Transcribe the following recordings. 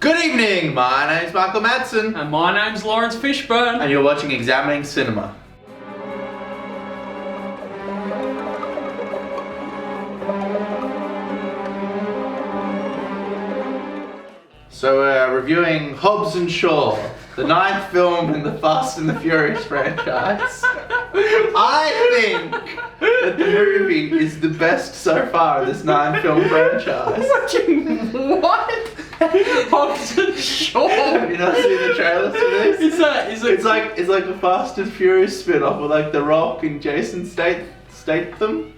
Good evening, my name's Michael Madsen. And my name's Lawrence Fishburne. And you're watching Examining Cinema. So we're reviewing Hobbs and Shaw, the 9th film in the Fast and the Furious franchise. I think that the movie is the best so far in this 9-film franchise. What? Hobbs and Shaw? Have you not seen the trailers for this? Is it? It's like a Fast and Furious spin-off with like The Rock and Jason Statham.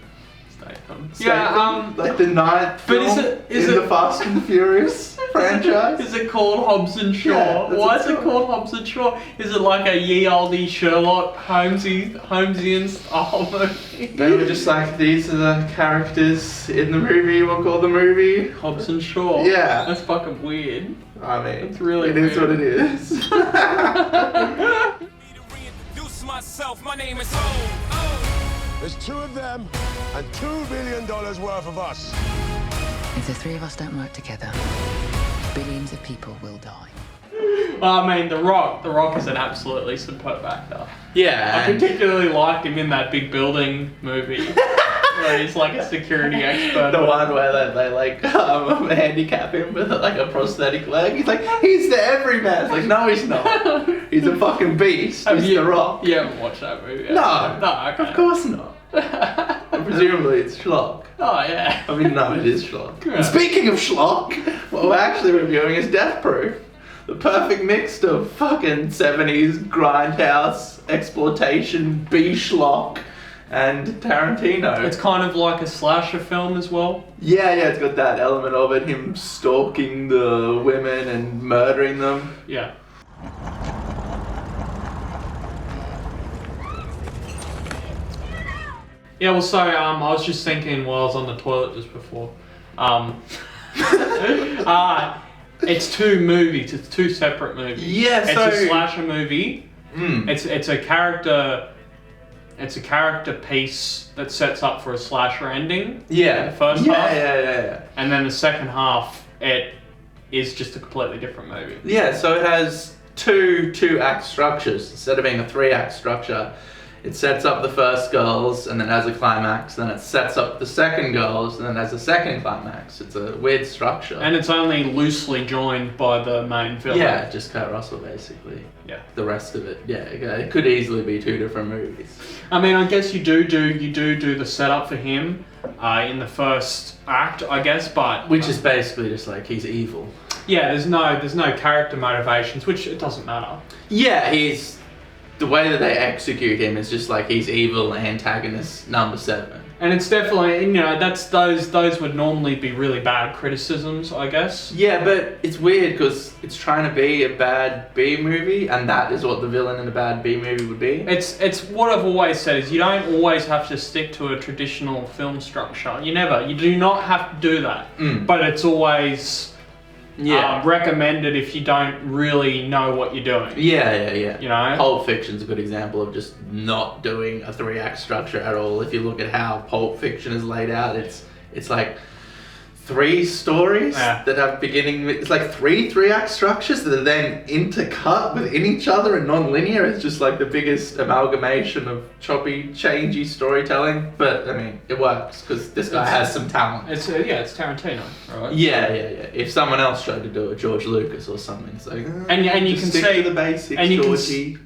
Yeah, like the 9th film in the Fast and Furious franchise. Is it called Hobbs and Shaw? Yeah, Why is it called Hobbs and Shaw? Is it like a ye olde Sherlock Holmesian style movie? They were just like, these are the characters in the movie, we'll call the movie Hobbs and Shaw. Yeah. That's fucking weird. I mean, it's really it is what it is. Myself, my name is There's 2 of them and $2 billion worth of us. If the 3 of us don't work together, billions of people will die. Well, I mean, The Rock is an absolutely superb actor. Yeah. I particularly liked him in that Big Building movie, where he's like a security expert. The one where they like handicap him with like a prosthetic leg. He's like, he's the everyman. It's like, no, he's not. He's a fucking beast. He's The Rock. You haven't watched that movie? No. No, okay. Of course not. Presumably it's schlock. Oh, yeah. I mean, no, it is schlock. Yeah. And speaking of schlock, what we're actually reviewing is Death Proof. The perfect mix of fucking 70s grindhouse exploitation, B-schlock, and Tarantino. It's kind of like a slasher film as well. Yeah, it's got that element of it, him stalking the women and murdering them. Yeah. Yeah, well, so, I was just thinking while I was on the toilet just before, it's 2 movies, it's 2 separate movies. Yeah, it's a slasher movie. It's a character piece that sets up for a slasher ending. Yeah. In the first half. Yeah. And then the second half, it is just a completely different movie. Yeah, so it has two act structures. Instead of being a 3-act structure, it sets up the first girls and then has a climax, then it sets up the second girls and then has a second climax. It's a weird structure. And it's only loosely joined by the main villain. Yeah, just Kurt Russell basically. Yeah. The rest of it, yeah, it could easily be 2 different movies. I mean, I guess you do the setup for him in the first act, I guess, but which is basically just like he's evil. Yeah, there's no character motivations, which it doesn't matter. Yeah, the way that they execute him is just like he's evil antagonist number 7. And it's definitely, those would normally be really bad criticisms, I guess. Yeah, but it's weird because it's trying to be a bad B movie, and that is what the villain in a bad B movie would be. It's what I've always said is you don't always have to stick to a traditional film structure. You do not have to do that. But it's always recommended if you don't really know what you're doing. Yeah. Pulp Fiction's a good example of just not doing a 3-act structure at all. If you look at how Pulp Fiction is laid out, it's like 3 stories that have beginning. It's like 3-act structures that are then intercut within each other and non-linear. It's just like the biggest amalgamation of choppy, changey storytelling. But I mean, it works because this guy has some talent. It's Tarantino, right? Yeah. If someone else tried to do it, George Lucas or something, it's like and you can stick see to the basics, and you Georgie.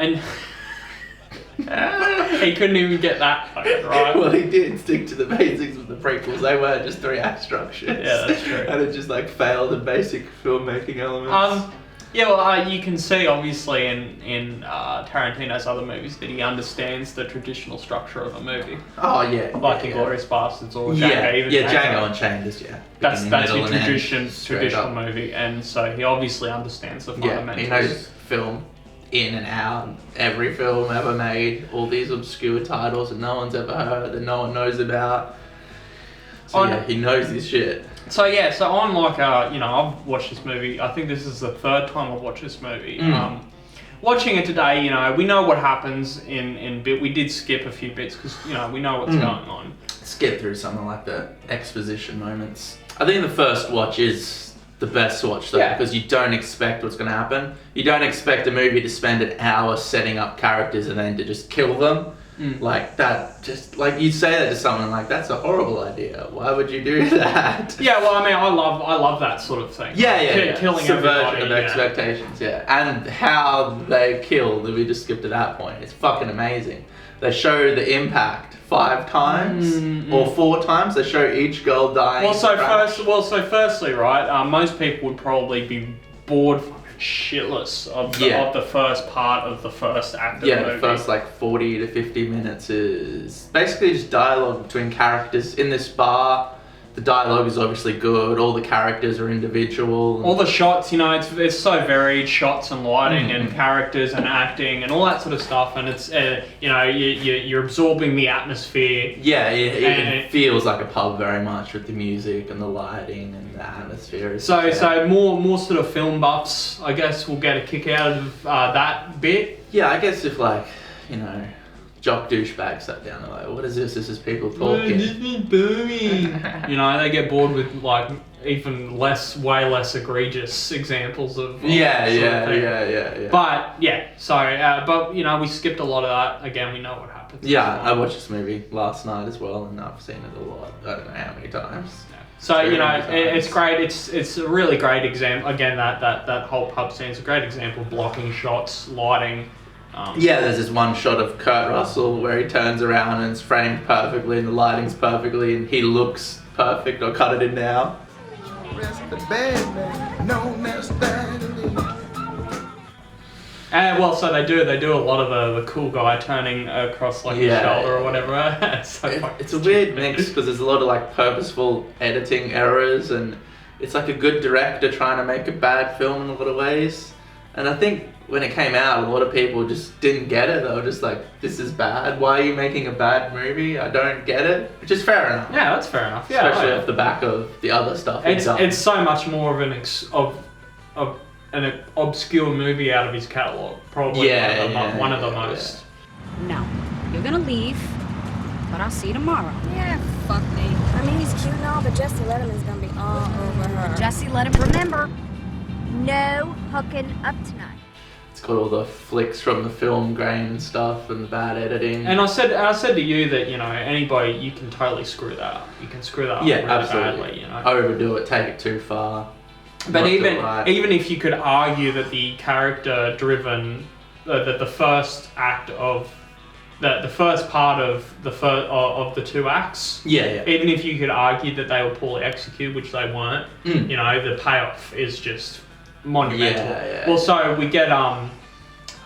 He couldn't even get that fucking right. Well, he did stick to the basics with the prequels. They were just 3-act structures. Yeah, that's true. And it just like failed in basic filmmaking elements. You can see obviously in Tarantino's other movies that he understands the traditional structure of a movie. Oh yeah. Like Inglourious Bastards or Django. Django Unchained is That's your traditional movie, and so he obviously understands the fundamentals. Yeah, he knows film in and out, every film ever made, all these obscure titles that no one's ever heard and no one knows about. So he knows this shit. So I'm like, I've watched this movie. I think this is the 3rd time I've watched this movie. Watching it today, we know what happens in bit. We did skip a few bits because, we know what's going on. Skip through something like the exposition moments. I think the first watch is the best watch though, because you don't expect what's going to happen. You don't expect a movie to spend an hour setting up characters and then to just kill them. Like that, just like you'd say that to someone, like that's a horrible idea. Why would you do that? Yeah, well, I mean, I love that sort of thing. Killing subversion everybody, of expectations. And how they kill. We just skipped to that point. It's fucking amazing. They show the impact 5 times or 4 times. They show each girl dying. Firstly, right? Most people would probably be bored shitless of the first part of the first act of the movie. The first like 40 to 50 minutes is basically just dialogue between characters in this bar. The dialogue is obviously good. All the characters are individual. All the shots, you know, it's so varied. Shots and lighting and characters and acting and all that sort of stuff. And it's you know, you're absorbing the atmosphere. It feels like a pub very much with the music and the lighting and the atmosphere. So more sort of film buffs, I guess, will get a kick out of that bit. Yeah, I guess if like, you know, jock douchebag sat down and like, what is this? This is people talking. This is booming. You know, they get bored with like even way less egregious examples of yeah. But but you know, we skipped a lot of that. Again, we know what happens. Yeah, I watched this movie last night as well, and I've seen it a lot. I don't know how many times. So you know, it's great. It's a really great example. Again, that whole pub scene is a great example of blocking shots, lighting. There's this one shot of Kurt Russell where he turns around and it's framed perfectly and the lighting's perfectly and he looks perfect. I'll cut it in now. So they do a lot of the cool guy turning across like his shoulder or whatever. It's a weird mix because there's a lot of like purposeful editing errors and it's like a good director trying to make a bad film in a lot of ways. And I think when it came out, a lot of people just didn't get it. They were just like, this is bad. Why are you making a bad movie? I don't get it. Which is fair enough. Yeah, that's fair enough. Yeah, especially off the back of the other stuff. It's so much more of an obscure movie out of his catalogue. Probably one of the most. No, you're gonna leave, but I'll see you tomorrow. Yeah, fuck me. I mean, he's cute and all, but Jesse Letterman's gonna be all over her. Jesse Letterman, remember, no hooking up tonight. It's got all the flicks from the film grain and stuff and the bad editing. And I said to you that, you know, anybody, you can totally screw that up. You can screw that up really badly, you know. Overdo it, take it too far. But even if you could argue that the character driven, that the first act of the first part of the 2 acts, even if you could argue that they were poorly executed, which they weren't, you know, the payoff is just monumental. Well, so we get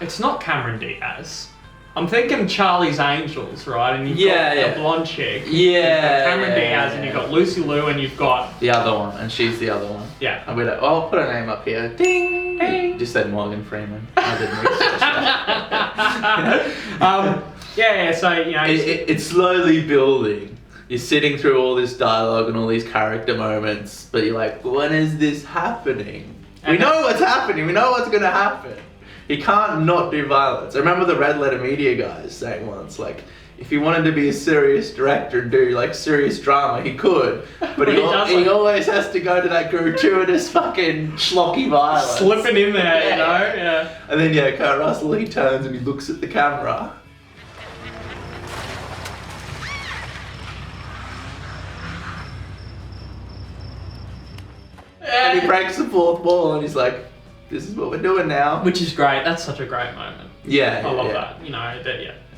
it's not Cameron Diaz. I'm thinking Charlie's Angels, right? And you've got the blonde chick. You've got Cameron Diaz, and you've got Lucy Liu, and you've got the other one, and she's the other one. Yeah. I'll put her name up here. Ding. Ding. Just said Morgan Freeman. I didn't research that. So you know, it's slowly building. You're sitting through all this dialogue and all these character moments, but you're like, when is this happening? We know what's happening. We know what's going to happen. He can't not do violence. I remember the Red Letter Media guys saying once, like, if he wanted to be a serious director and do, like, serious drama, he could. But he always has to go to that gratuitous fucking schlocky violence. Slipping in there, you know? Yeah. And then, Kurt Russell, he turns and he looks at the camera. And he breaks the 4th wall and he's like, this is what we're doing now. Which is great. That's such a great moment. I love that. You know,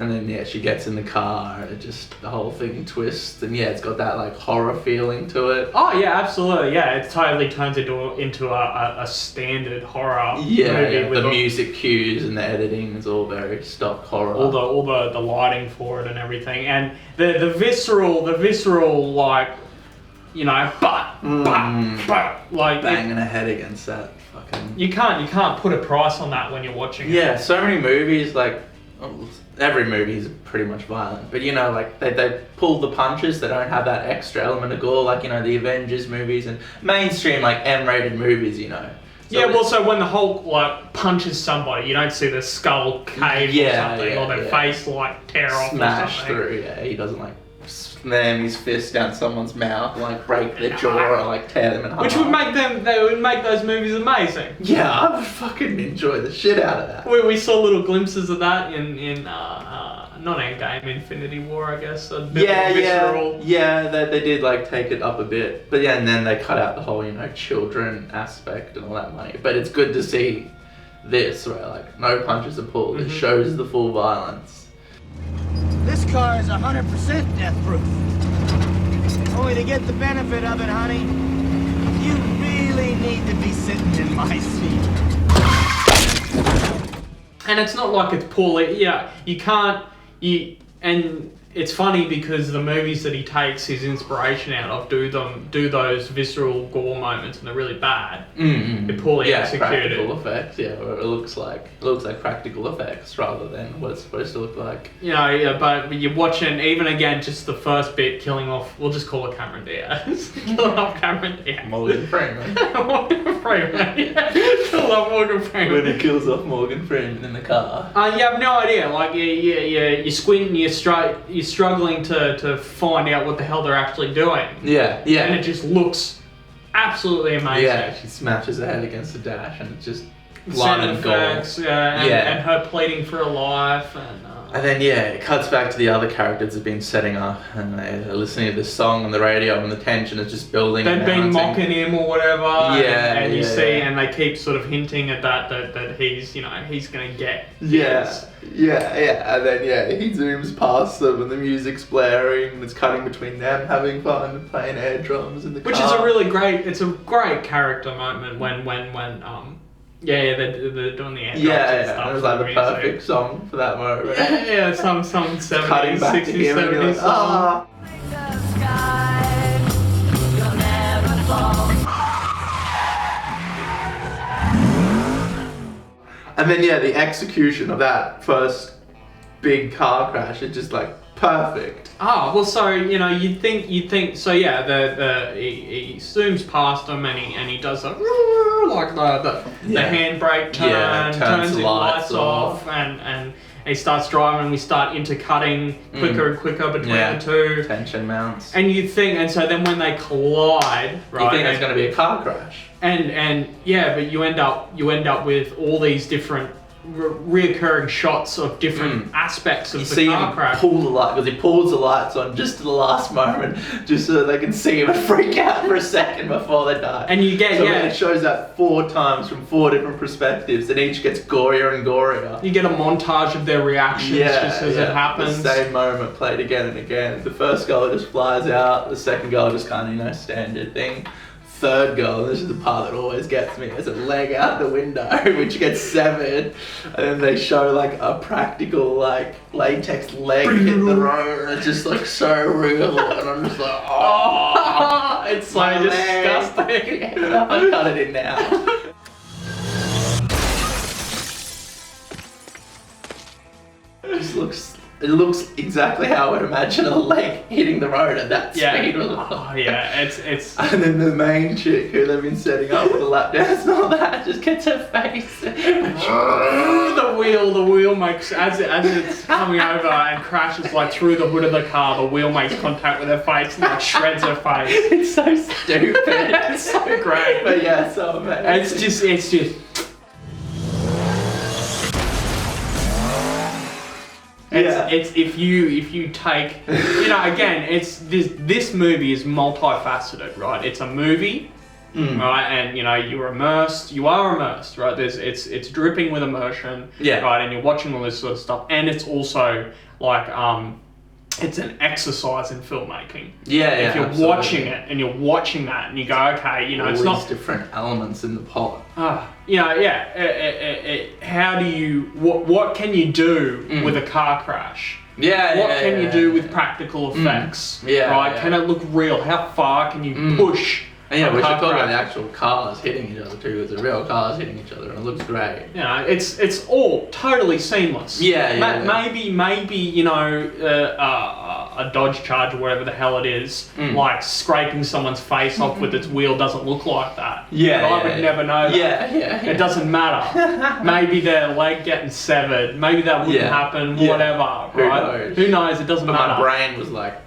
And then, she gets in the car and the whole thing twists. And it's got that, like, horror feeling to it. Oh, yeah, absolutely. Yeah, it totally turns into a standard horror movie. With the music cues and the editing is all very stock horror. All the lighting for it and everything. And the visceral, like, you know, like banging a head against that fucking. You can't put a price on that when you're watching it. Yeah, so many movies, like every movie is pretty much violent, but you know, like they pull the punches. They don't have that extra element of gore, like, you know, the Avengers movies and mainstream like M-rated movies, you know. So when the Hulk like punches somebody, you don't see the skull cave or something, or their face like tear off smash or something. through. Yeah, he doesn't like slam his fist down someone's mouth, like break their jaw or like tear them in half. Which would make those movies amazing. Yeah, I would fucking enjoy the shit out of that. We saw little glimpses of that in not Endgame, Infinity War, I guess. A bit more visceral. Yeah, they did like take it up a bit. But yeah, and then they cut out the whole, children aspect and all that money. But it's good to see this, where like no punches are pulled. It shows the full violence. This car is 100% death-proof. Only to get the benefit of it, honey, you really need to be sitting in my seat. And it's not like it's poorly, and it's funny because the movies that he takes his inspiration out of do those visceral gore moments, and they're really bad. They're poorly executed. Practical effects. Yeah, or it looks like practical effects rather than what it's supposed to look like. But you're watching even again just the first bit killing off. We'll just call it Cameron Diaz. Killing off Cameron Diaz. Morgan Freeman. Morgan Freeman. Kill off Morgan Freeman. When he kills off Morgan Freeman in the car. You have no idea. Like you're squinting, you're struggling to find out what the hell they're actually doing. Yeah. And it just looks absolutely amazing. Yeah, she smashes her head against the dash and it's just blood and gore. And her pleading for her life. And then, it cuts back to the other characters that have been setting up and they're listening to this song on the radio and the tension is just building. They've been mocking him or whatever. And you see, and they keep sort of hinting at that he's, he's going to get. Yeah. And then, he zooms past them and the music's blaring and it's cutting between them having fun and playing air drums in the car. Which is a great character moment when they're doing the air drums and stuff. It was like the perfect song for that moment. Some 70s, cutting back 60s, to him 70s like, song. And then the execution of that first big car crash is just like perfect. So you'd think so. Yeah, he zooms past him and he does the handbrake turn, turns the lights off, and he starts driving. And we start intercutting quicker and quicker between the two. Tension mounts. And you think, and so then when they collide, right? You think there's going to be a car crash. But you end up with all these different reoccurring shots of different aspects of the car crash. Pull the light because he pulls the lights on just to the last moment, just so they can see him and freak out for a second before they die. And you get it shows that 4 times from 4 different perspectives, and each gets gorier and gorier. You get a montage of their reactions just as it happens. The same moment played again and again. The first girl just flies out. The second girl just kind of standard thing. Third girl, this is the part that always gets me, has a leg out the window which gets severed, and then they show like a practical like latex leg hit the road and it just looks so real and I'm just like, oh, it's so disgusting. I'll cut it in now. It looks exactly how I would imagine a leg hitting the road at that speed. It's and then the main chick who they've been setting up with the lap dance and all that just gets her face. the wheel makes as it's coming over and crashes like through the hood of the car. The wheel makes contact with her face and like shreds her face. It's so stupid. It's so great. But so amazing. It's just. It's if you take again it's this movie is multifaceted, right? It's a movie, right? And you are immersed, right? It's dripping with immersion, right? And you're watching all this sort of stuff, and it's also like it's an exercise in filmmaking. If you're absolutely. watching it and you're watching that and you go, okay, all it's these not different elements in the plot. how do you what can you do with a car crash? What can you do with practical effects? Right? Can it look real? How far can you push? And we should talk about the actual cars hitting each other too. It's real cars hitting each other, and it looks great. It's all totally seamless. Maybe a Dodge Charger, whatever the hell it is, like scraping someone's face off with its wheel doesn't look like that. Yeah, but I would never know that. Yeah. It doesn't matter. Maybe their leg getting severed. Maybe that wouldn't happen. Whatever. Right? Who knows? It doesn't matter. My brain was like,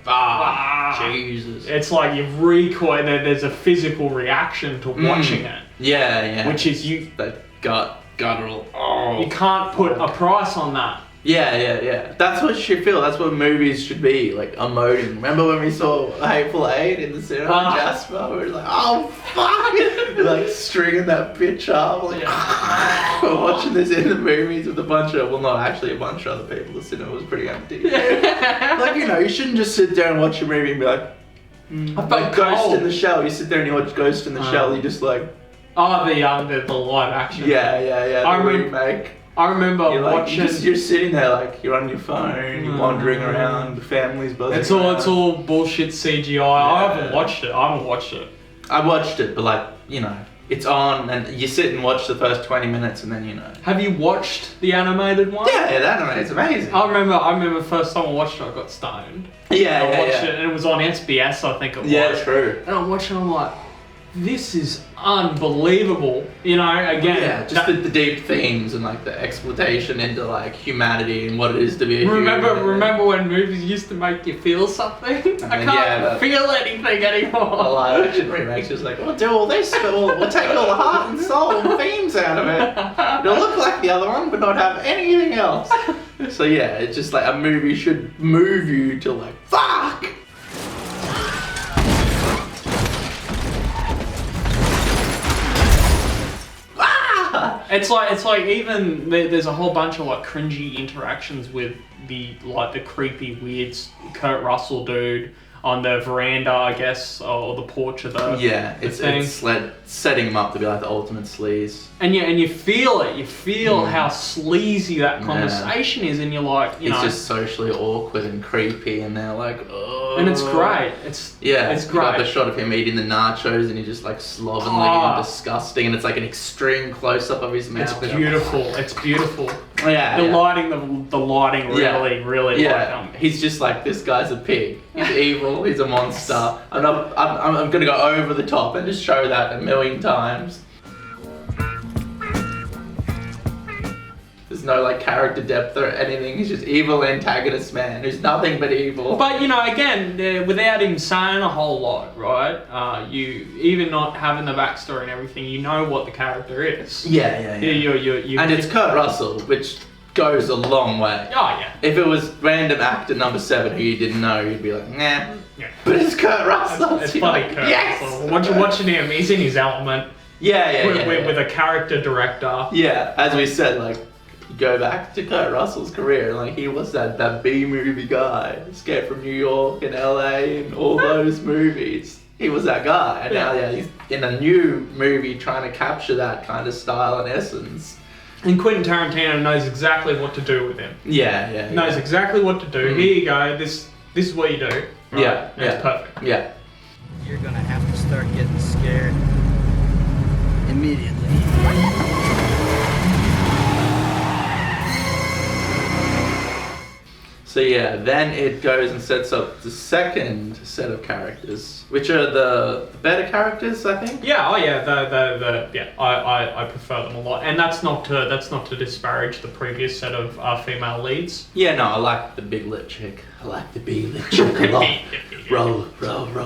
Jesus. It's like you've recoiled. There's a physical reaction to watching it. Yeah. Which is you. That guttural. Oh. You can't put a price on that. Yeah. That's what you should feel. That's what movies should be, like emoting. Remember when we saw Hateful Eight in the cinema, Jasper? We were like, oh fuck! Like stringing that bitch up. Like, we're watching this in the movies with a bunch of, well, not actually a bunch of other people. The cinema was pretty empty. Like, you shouldn't just sit there and watch a movie and be like, like Ghost in the Shell. You sit there and you watch Ghost in the Shell. You just like, the live action. Yeah. The remake. I remember watching. You're sitting there like you're on your phone, you're wandering around, the family's buzzing. It's all bullshit CGI. I haven't watched it. I watched it, but like it's on, and you sit and watch the first 20 minutes, and then Have you watched the animated one? Yeah, the animated's amazing. I remember first time I watched it, I got stoned. I watched it, and it was on SBS, I think it was. Yeah, true. And I'm watching, I'm like, this is unbelievable. Again. Yeah, just the deep themes and like the exploitation into like humanity and what it is to be a human. Remember when movies used to make you feel something? I can't feel anything anymore. A live action remake's just like, we'll do all this, but we'll take all the heart and soul and themes out of it. It'll look like the other one, but not have anything else. So yeah, it's just like a movie should move you to like, fuck! It's like even there's a whole bunch of like cringy interactions with the creepy weird Kurt Russell dude on the veranda, I guess, or the porch of the it's setting him up to be like the ultimate sleaze. And you feel it. You feel how sleazy that conversation is, and you're like, it's just socially awkward and creepy, and they're like, oh. And it's great. It's great. You got the shot of him eating the nachos, and he's just like slovenly and disgusting, and it's like an extreme close up of his mouth. It's beautiful. It's beautiful. Yeah. The lighting really. Yeah. He's just like, this guy's a pig. He's evil. He's a monster. I'm gonna go over the top and just show that a million times. There's no like character depth or anything. He's just evil antagonist man who's nothing but evil. But again, without him saying a whole lot, right? You even not having the backstory and everything, you know what the character is. Yeah. And it's Kurt Russell, which goes a long way. Oh yeah. If it was random actor number 7 who you didn't know, you'd be like, nah. Yeah. But it's Kurt Russell. It's funny, Kurt Russell. Watching him, he's in his element. With a character director. Yeah, as we said, like, go back to Kurt Russell's career, like he was that B-movie guy, Escape from New York and LA and all those movies. He was that guy, and now he's in a new movie trying to capture that kind of style and essence. And Quentin Tarantino knows exactly what to do with him. Knows exactly what to do. Here you go. This is what you do. Right? Yeah. It's perfect. Yeah. You're gonna have to start getting scared immediately. So then it goes and sets up the second set of characters, which are the better characters, I think. I prefer them a lot, and that's not to disparage the previous set of female leads. Yeah, no, I like the big lip chick. I like the big lip chick a lot. roll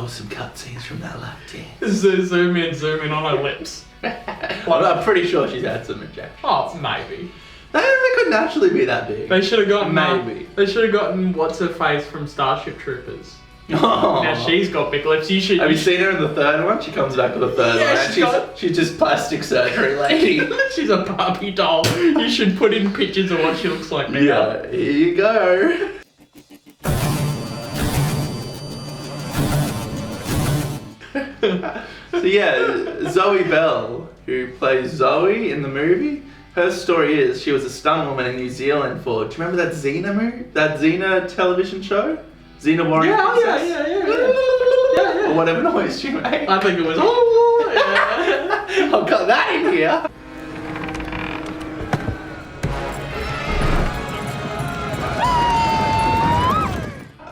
some cutscenes from that lap dance. Zoom in on her lips. I'm pretty sure she's had some injections. Oh, maybe. They couldn't actually be that big. They should have gotten maybe. They should have gotten what's her face from Starship Troopers. Oh. Now she's got big lips. Have you seen her in the third one? She comes back with the third one. And she's just plastic surgery lady. She's a Barbie doll. You should put in pictures of what she looks like now. Yeah, here you go. So Zoe Bell, who plays Zoe in the movie, her story is she was a stuntwoman in New Zealand for, do you remember that Xena movie? That Xena television show? Xena Warrior Princess? Yeah. Or whatever noise she made. I think it was, I've got that in here.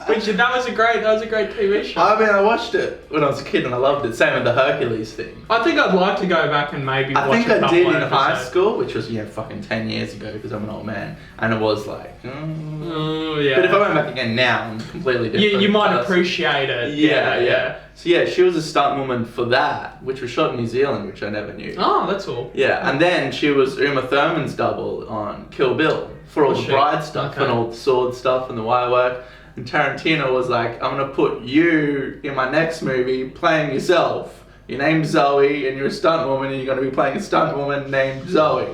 Which that was a great TV show. I mean, I watched it when I was a kid and I loved it. Same with the Hercules thing. I think I'd like to go back and maybe watch I a couple did in episodes. high school, which was fucking 10 years ago because I'm an old man, and it was like, Oh yeah. But if I went back again now, I'm completely different. You might person. appreciate it. Yeah. So yeah, she was a stunt woman for that, which was shot in New Zealand, which I never knew. Oh, that's all. Yeah, and then she was Uma Thurman's double on Kill Bill for all the bride stuff and all the sword stuff and the wire work. And Tarantino was like, I'm gonna put you in my next movie playing yourself. Your name's Zoe and you're a stunt woman and you're gonna be playing a stunt woman named Zoe.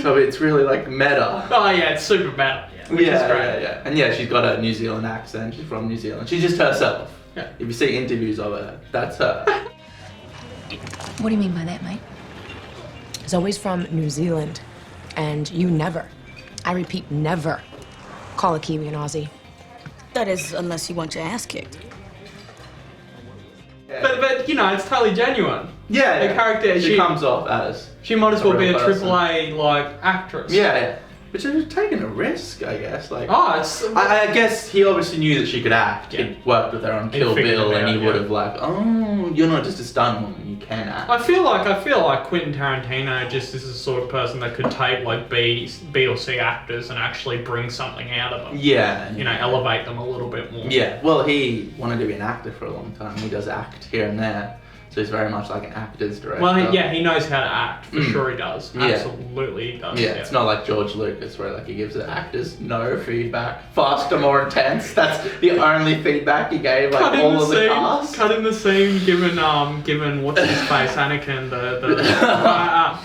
So it's really like meta. Oh yeah, it's super meta. Which is great. Yeah. And yeah, she's got a New Zealand accent. She's from New Zealand. She's just herself. Yeah. If you see interviews of her, that's her. What do you mean by that, mate? Zoe's from New Zealand, and you never, I repeat, never call a Kiwi an Aussie. That is, unless you want your ass kicked. Yeah. But you know, it's totally genuine. Yeah, The character, she comes off as. She might as well be a person. AAA like actress. Yeah. But she's taking a risk, I guess. Like, it's. I guess he obviously knew that she could act. Yeah. He'd worked with her on Kill figured Bill, it and he out, would yeah. have like, oh, you're not just a stunt woman, you can act. I feel like Quentin Tarantino just is the sort of person that could take like B or C actors and actually bring something out of them. Yeah. You know, elevate them a little bit more. Yeah. Well, he wanted to be an actor for a long time. He does act here and there. So he's very much like an actor's director. Well, he knows how to act. For sure he does. Yeah. Absolutely he does. Yeah, it's not like George Lucas where like he gives the actors no feedback. Faster, more intense. That's the only feedback he gave like all of the cast. Cutting the scene, given what's his face, Anakin,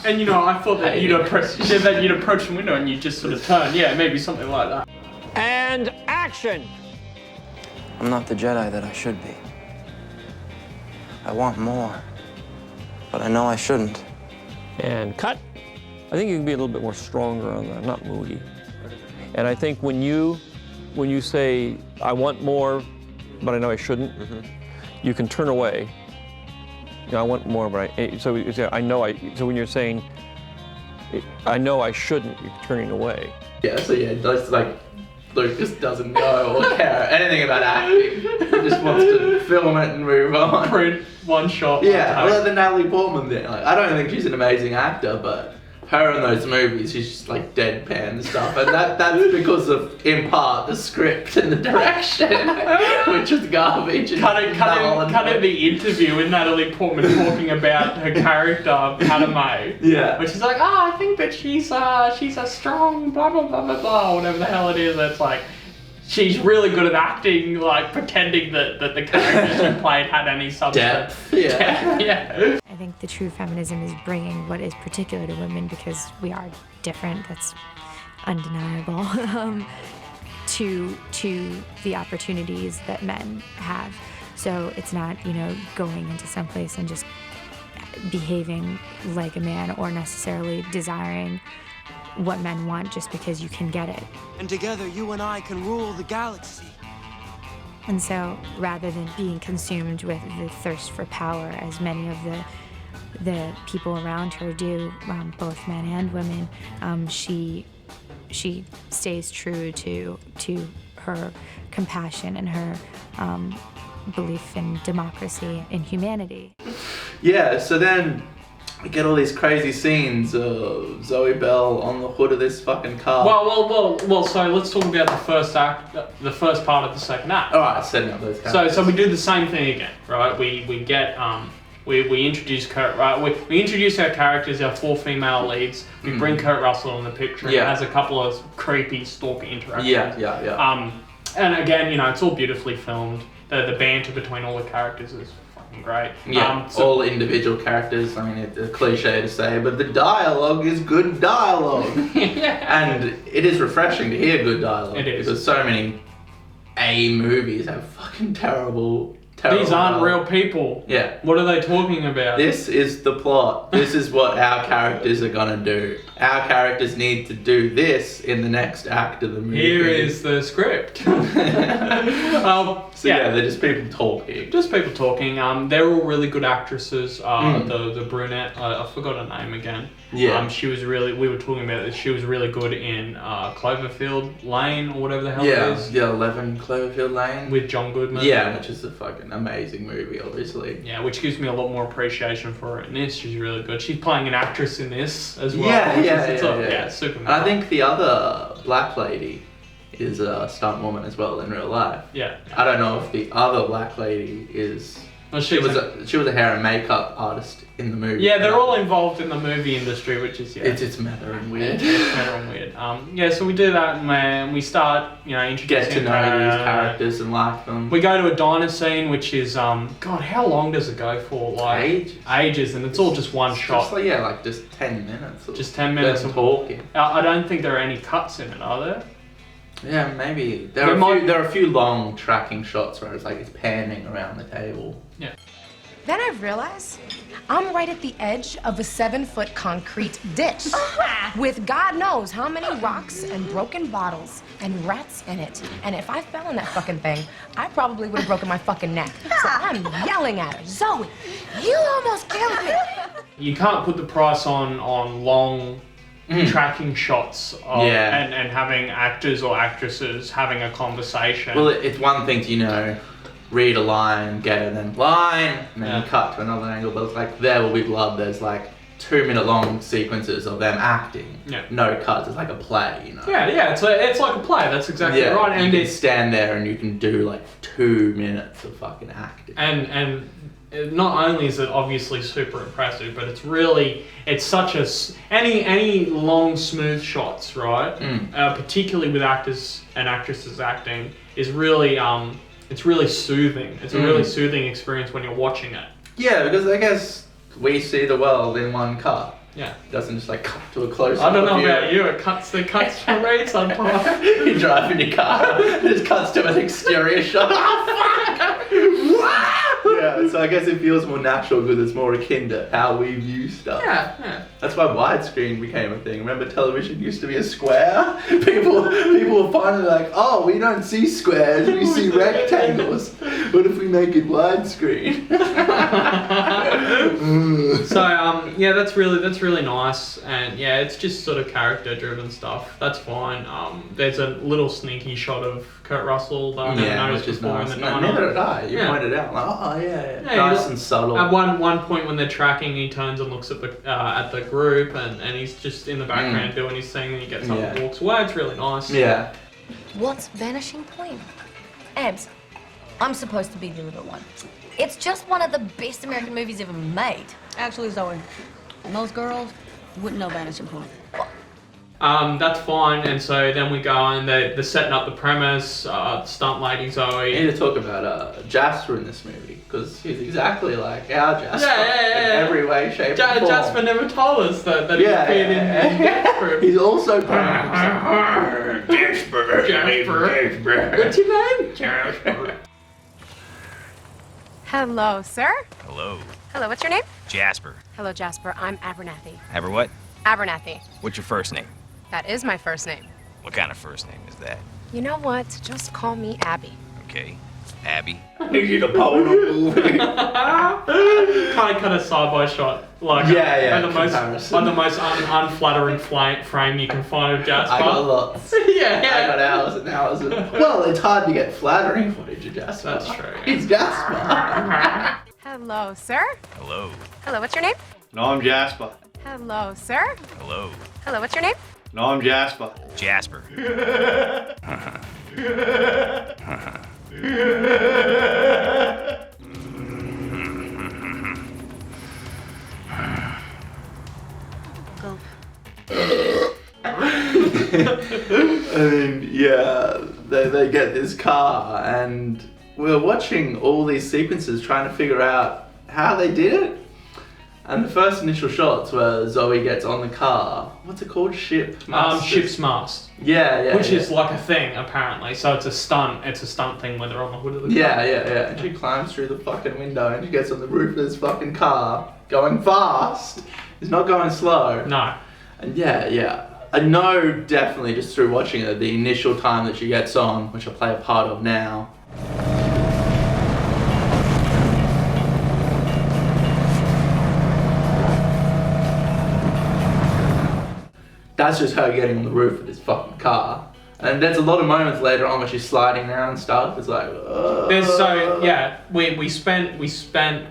and you know, I thought that you'd approach the window and you'd just sort of turn. Yeah, maybe something like that. And action! I'm not the Jedi that I should be. I want more, but I know I shouldn't. And cut. I think you can be a little bit more stronger on that, not moody. And I think when you say, I want more, but I know I shouldn't, you can turn away. You know, I want more, but so when you're saying, I know I shouldn't, you're turning away. Yeah, so yeah, that's like, Lucas doesn't know or care anything about acting. He just wants to film it and move on. Print one shot. Yeah, well, the Natalie Portman thing. Like, I don't think she's an amazing actor, but her in those movies, she's just like deadpan and stuff, and that's because of, in part, the script and the direction, which is garbage. Cut in the interview with Natalie Portman talking about her character Padme. Yeah. Which is like, I think that she's a strong blah blah blah blah blah, whatever the hell it is. That's like, she's really good at acting, like pretending that the character she played had any substance. Depth. Yeah. I think the true feminism is bringing what is particular to women, because we are different, that's undeniable, to the opportunities that men have. So it's not, going into some place and just behaving like a man or necessarily desiring what men want just because you can get it. And together, you and I can rule the galaxy. And so rather than being consumed with the thirst for power, as many of the people around her do, both men and women, she stays true to her compassion and her belief in democracy and humanity. Yeah, so then we get all these crazy scenes of Zoe Bell on the hood of this fucking car. Well. So let's talk about the first part of the second act. All right, setting up those characters. So we do the same thing again, right? We get we introduce Kurt, right? We introduce our characters, our 4 female leads. We bring Kurt Russell in the picture. Yeah. It has a couple of creepy stalker interactions. Yeah. And again, it's all beautifully filmed. The banter between all the characters is fucking great. Yeah, all individual characters. I mean, it's a cliche to say, but the dialogue is good dialogue. And it is refreshing to hear good dialogue. It is. Because so many A movies have fucking terrible These aren't real people. Yeah. What are they talking about? This is the plot. This is what our characters are gonna do. Our characters need to do this in the next act of the movie. Here is the script. So yeah, they're just people talking. Just people talking. They're all really good actresses. The brunette, I forgot her name again. Yeah. She was really. We were talking about this. She was really good in Cloverfield Lane or whatever the hell it is. Yeah, 11 Cloverfield Lane with John Goodman. Yeah, which is a fucking amazing movie, obviously. Yeah, which gives me a lot more appreciation for her in this. She's really good. She's playing an actress in this as well. Yeah, super. And I think the other black lady is a stunt woman as well in real life. Yeah. I don't know if the other black lady is. Well, she was a hair and makeup artist in the movie. Yeah, they're all involved in the movie industry, which is it's meta and weird. It's meta and weird. So we do that and we start, introducing. Get to know these characters and like them. We go to a diner scene, which is God, how long does it go for? Like ages, and it's all just one shot. Just 10 minutes. Just 10 minutes of talking. I don't think there are any cuts in it, are there? Yeah, maybe. There are a few long tracking shots where it's like it's panning around the table. Yeah. Then I realize I'm right at the edge of a 7-foot concrete ditch with God knows how many rocks and broken bottles and rats in it. And if I fell in that fucking thing, I probably would have broken my fucking neck. So I'm yelling at her, Zoe, you almost killed me. You can't put the price on long tracking shots of, and having actors or actresses having a conversation. Well, it's one thing to, read a line, get it, and then line, and then you cut to another angle, but it's like There Will Be Blood, there's like 2-minute long sequences of them acting. Yeah. No cuts, it's like a play, Yeah, it's like a play, that's exactly right. And you can stand there and you can do like 2 minutes of fucking acting. And not only is it obviously super impressive, but it's such any long smooth shots, right? Particularly with actors and actresses acting is really it's really soothing. It's a really soothing experience when you're watching it. Yeah, because I guess we see the world in one cut. Yeah. It doesn't just like cut to a close-up. I don't know about you, it cuts for me sometimes. You drive in your car, it just cuts to an exterior shot. Oh fuck! Yeah, so I guess it feels more natural because it's more akin to how we view stuff. Yeah. That's why widescreen became a thing. Remember, television used to be a square? People were finally like, oh, we don't see squares, we see rectangles. What if we make it widescreen? So that's really nice, and it's just sort of character driven stuff. That's fine. There's a little sneaky shot of Kurt Russell that I never noticed before. Nice. Neither did I. You pointed out, like, nice and subtle. At one point when they're tracking, he turns and looks at the group, and he's just in the background doing his thing, and he gets up and walks away. It's really nice. Yeah. What's Vanishing Point? Abs, I'm supposed to be the little one. It's just one of the best American movies ever made. Actually, Zoe, most girls wouldn't know Vanishing Point. That's fine, and so then we go and they're setting up the premise, stunt lady Zoe. We need to talk about Jasper in this movie, because he's exactly like our Jasper in every way, shape, and form. Jasper never told us that he appeared in Jasper. He's also Jasper. What's your name? Jasper. Hello, sir. Hello. Hello, what's your name? Jasper. Hello, Jasper. I'm Abernathy. Ever what? Abernathy. What's your first name? That is my first name. What kind of first name is that? You know what? Just call me Abby. Okay. Abby. You need a pole movie. Kind of cut a side-by shot. Like on the most unflattering frame you can find of Jasper. I got lots. I got hours and hours of... Well, it's hard to get flattering footage of Jasper. That's true. It's Jasper. Hello, sir. Hello. Hello, what's your name? No, I'm Jasper. Hello, sir. Hello. Hello, what's your name? No, I'm Jasper. Jasper. Go. And they get this car, and we're watching all these sequences trying to figure out how they did it. And the first initial shots where Zoe gets on the car, what's it called? Ship's mast. Yeah. Which is like a thing, apparently. So it's a stunt thing where they're on the hood of the car. Yeah. And she climbs through the fucking window and she gets on the roof of this fucking car, going fast. It's not going slow. No. And yeah. I know definitely just through watching it, the initial time that she gets on, which I play a part of now. That's just her getting on the roof of this fucking car. And there's a lot of moments later on where she's sliding around and stuff. It's like, we spent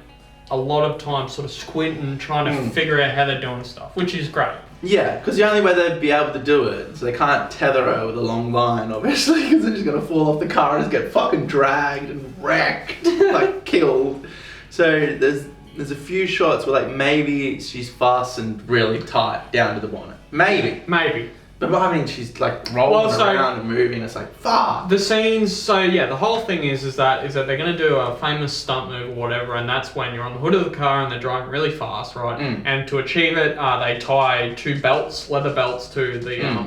a lot of time sort of squinting, trying to figure out how they're doing stuff, which is great. Yeah, because the only way they'd be able to do it, so they can't tether her with a long line, obviously, because then she's gonna fall off the car and just get fucking dragged and wrecked, like killed. So there's a few shots where like maybe she's fastened really tight down to the bonnet. Maybe. But I mean, she's like rolling around and moving. It's like, fuck. The scenes. The whole thing is that they're gonna do a famous stunt move or whatever, and that's when you're on the hood of the car and they're driving really fast, right? And to achieve it, they tie 2 belts, leather belts, to the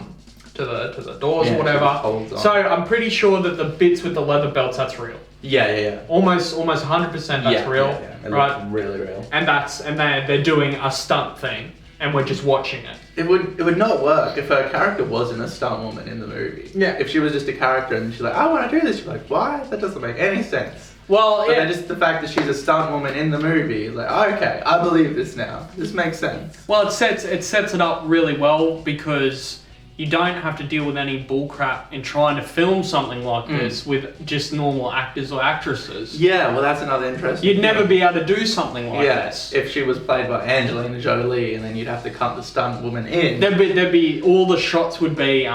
to the doors or whatever. So I'm pretty sure that the bits with the leather belts, that's real. Yeah. Almost 100% that's real. It right? looks really real. And they're doing a stunt thing, and we're just watching it. It would not work if her character wasn't a stunt woman in the movie. Yeah. If she was just a character and she's like, I want to do this, you're like, why? That doesn't make any sense. Well, but then just the fact that she's a stunt woman in the movie is like, okay, I believe this now. This makes sense. Well, it sets it up really well because you don't have to deal with any bullcrap in trying to film something like this with just normal actors or actresses. Yeah, well, that's another interesting You'd never be able to do something like this. If she was played by Angelina Jolie, and then you'd have to cut the stunt woman in. There'd be all the shots would be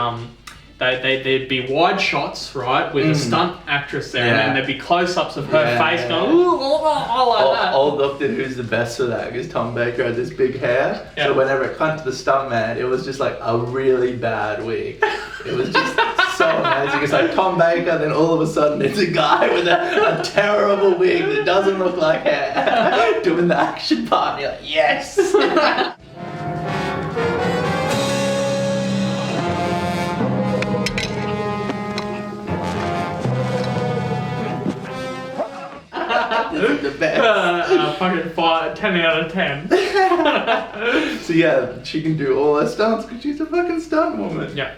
there'd be wide shots, right, with a stunt actress there, and then there'd be close-ups of her face going, ooh, like that. Old Doctor Who's the best for that, because Tom Baker had this big hair, so whenever it cut to the stunt man, it was just like a really bad wig. It was just so amazing. It's like Tom Baker, then all of a sudden it's a guy with a terrible wig that doesn't look like hair, doing the action part, and you're like, yes! The best. Fucking 10 out of 10. So yeah, she can do all her stunts because she's a fucking stunt woman. Yeah.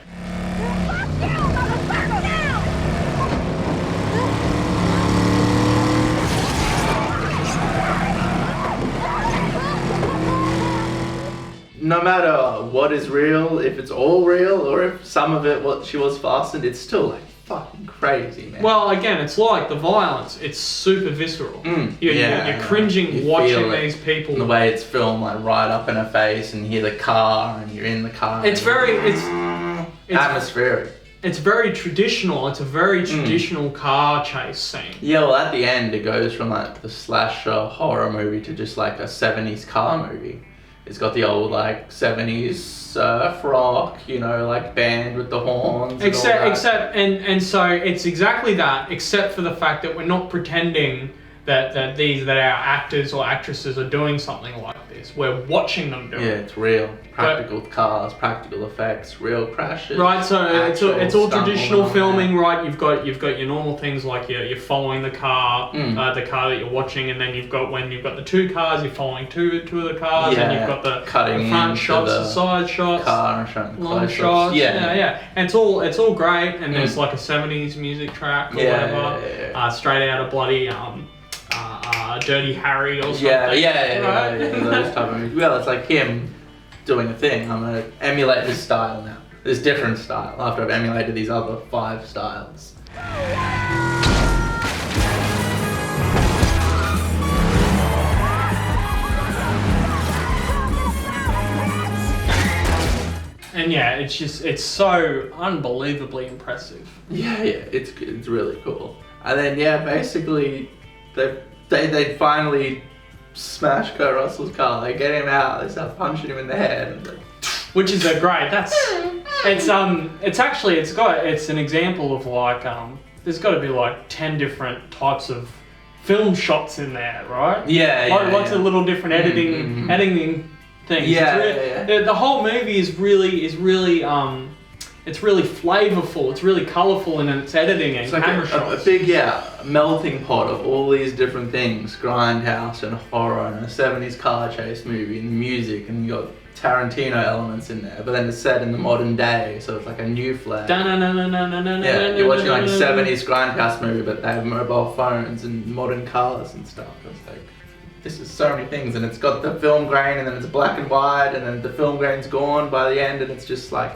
No matter what is real, if it's all real or if some of it what she was fastened, it's still like fucking crazy, man. Well, again, it's like the violence. It's super visceral. You're cringing watching these people. And the way it's filmed, like right up in her face, and you hear the car, and you're in the car. It's atmospheric. It's very traditional. It's a very traditional car chase scene. Yeah, well, at the end, it goes from like the slasher horror movie to just like a 70s car movie. It's got the old like 70s surf rock, you know, like band with the horns. And so it's exactly that, except for the fact that we're not pretending that our actors or actresses are doing something like this. We're watching them do it. Yeah, it's real. Practical cars, practical effects, real crashes. Right, so it's all traditional filming, right? You've got your normal things like you're following the car, the car that you're watching, and then you've got the 2 cars, you're following two of the cars, and you've got the front shots, the side shots, car and long shots. Yeah. And it's all great, and there's like a 70s music track or whatever, straight out of bloody Dirty Harry or something. Yeah, those type of movies. Well, it's like him doing a thing. I'm gonna emulate this style now. This different style after I've emulated these other 5 styles. And yeah, it's so unbelievably impressive. Yeah, it's really cool. And then basically they finally smash Kurt Russell's car. They get him out. They start punching him in the head. Which is great. It's an example of like there's got to be like 10 different types of film shots in there, right? Lots of little different editing things. The whole movie is really it's really flavorful. It's really colourful in its editing and camera shots. A big melting pot of all these different things: grindhouse and horror and a 70s car chase movie and music, and you got Tarantino elements in there, but then it's set in the modern day, so it's like a new flair. You're watching like a 70s grindhouse movie, but they have mobile phones and modern cars and stuff. It's like, this is so many things, and it's got the film grain, and then it's black and white, and then the film grain's gone by the end, and it's just like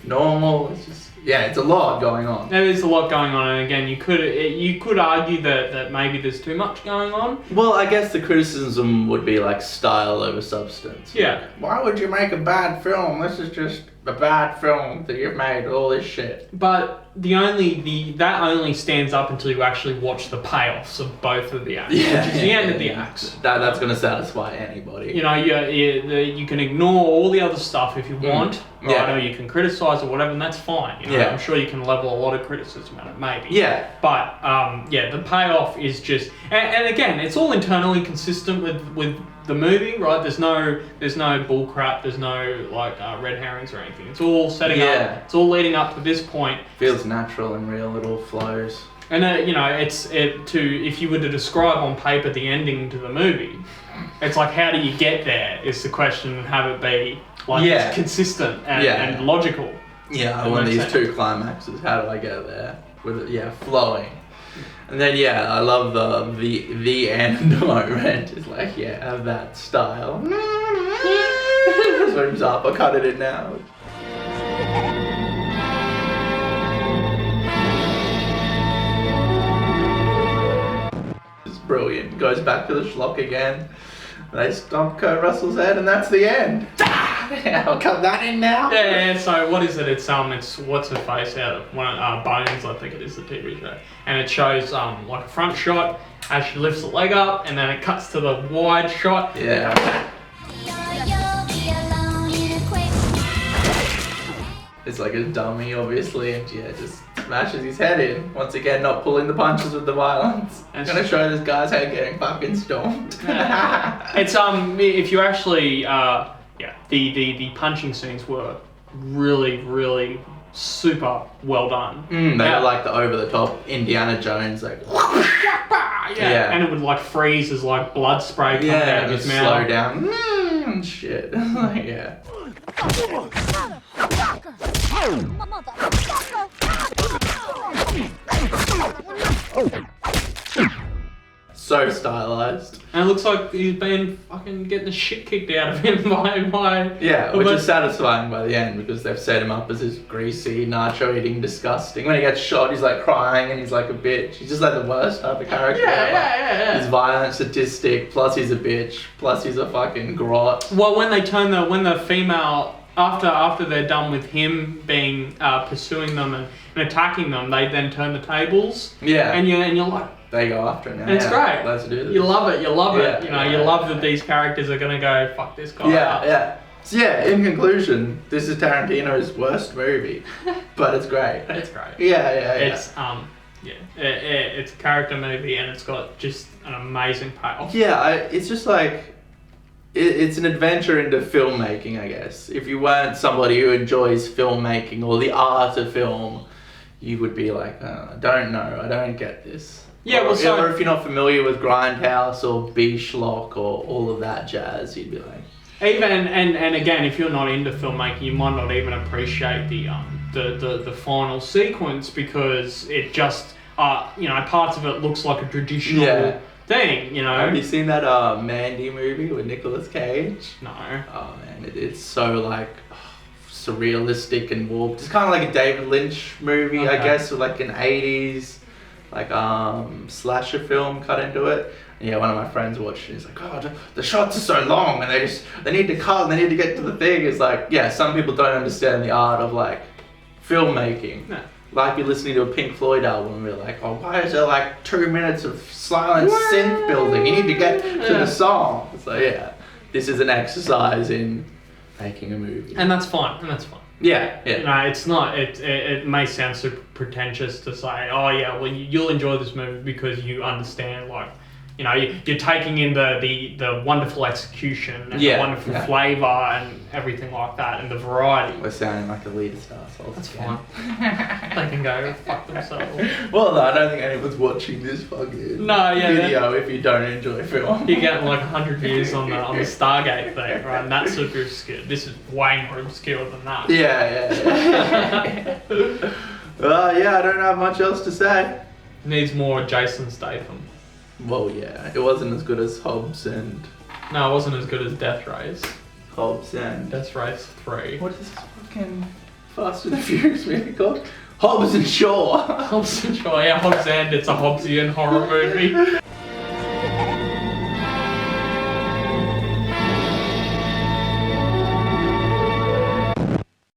normal. It's just, it's a lot going on. There is a lot going on, and again, you could argue that maybe there's too much going on. Well, I guess the criticism would be like style over substance. Yeah. Why would you make a bad film? This is just a bad film that you've made all this shit. But that only stands up until you actually watch the payoffs of both of the acts, which is the end of the acts. That's going to satisfy anybody. You know, you can ignore all the other stuff if you want, right? Or you can criticize or whatever, and that's fine. You know, I'm sure you can level a lot of criticism at it, maybe. Yeah. But the payoff is just, and again, it's all internally consistent with the movie, right? There's no bull crap. There's no like red herrings or anything. It's all setting up. It's all leading up to this point. Feels natural and real. It all flows. And if you were to describe on paper the ending to the movie, it's like, how do you get there? Is the question, and have it be like it's consistent and logical. Yeah, I want these two climaxes. How do I get there? With it, flowing. And then I love the end moment. It's like have that style. Zooms up. I cut it in now. It's brilliant. Goes back to the schlock again. They stomp Kurt Russell's head, and that's the end. I'll cut that in now. Yeah. So what is it? It's what's her face out of one Bones, I think it is, the TV show, and it shows like a front shot as she lifts the leg up, and then it cuts to the wide shot. Yeah. It's like a dummy, obviously, and just smashes his head in. Once again, not pulling the punches with the violence. I'm gonna show this guy's head getting fucking stomped. It's if you actually the punching scenes were really, really super well done. They got like the over the top Indiana Jones like and it would like freeze as like blood spray coming out of his mouth. Slow down. Shit. So stylized. And it looks like he's been fucking getting the shit kicked out of him by which is satisfying by the end, because they've set him up as this greasy, nacho eating disgusting. When he gets shot, he's like crying and he's like a bitch. He's just like the worst type of character ever. He's violent, sadistic, plus he's a bitch, plus he's a fucking grot. Well, when the female, after they're done with him being pursuing them and attacking them, they then turn the tables. Yeah. And you're like, they go after it now. And it's great. Let's do this. You love it. You love it. You love that these characters are gonna go fuck this guy up. So in conclusion, this is Tarantino's worst movie, but it's great. It's great. It's it's a character movie, and it's got just an amazing payoff. It's just like it's an adventure into filmmaking, I guess. If you weren't somebody who enjoys filmmaking or the art of film, you would be like, I don't know, I don't get this. Or if you're not familiar with Grindhouse or B-Schlock or all of that jazz, you'd be like... Even, and again, if you're not into filmmaking, you might not even appreciate the final sequence, because it just, parts of it looks like a traditional thing, Have you seen that Mandy movie with Nicolas Cage? No. Oh man, it's so like surrealistic and warped. It's kind of like a David Lynch movie, I guess, with like an 80s like slasher film cut into it. And one of my friends watched it. He's like, "Oh, the shots are so long, and they need to cut, and they need to get to the thing." It's like, some people don't understand the art of like filmmaking. No. Like you're listening to a Pink Floyd album, and we're like, "Oh, why is there like 2 minutes of silent synth building? You need to get to the song." So this is an exercise in making a movie, and that's fine. Yeah. It's not. It may sound super pretentious to say, "Oh yeah, well you'll enjoy this movie because you understand like You know, you're taking in the wonderful execution and the wonderful flavour and everything like that, and the variety. We're sounding like elitist assholes. That's fine. They can go fuck themselves. Well, no, I don't think anyone's watching this fucking video if you don't enjoy film. You're getting like 100 views on the Stargate thing, right? And that's super obscure. This is way more obscure than that. Yeah. I don't have much else to say. Needs more Jason Statham. Well, yeah, it wasn't as good as Hobbs and... No, it wasn't as good as Death Race. Hobbs and... Death Race 3. What is this fucking Fast and the Furious movie called? Hobbs and Shaw. Hobbs and Shaw, yeah, Hobbs and it's a Hobbsian horror movie.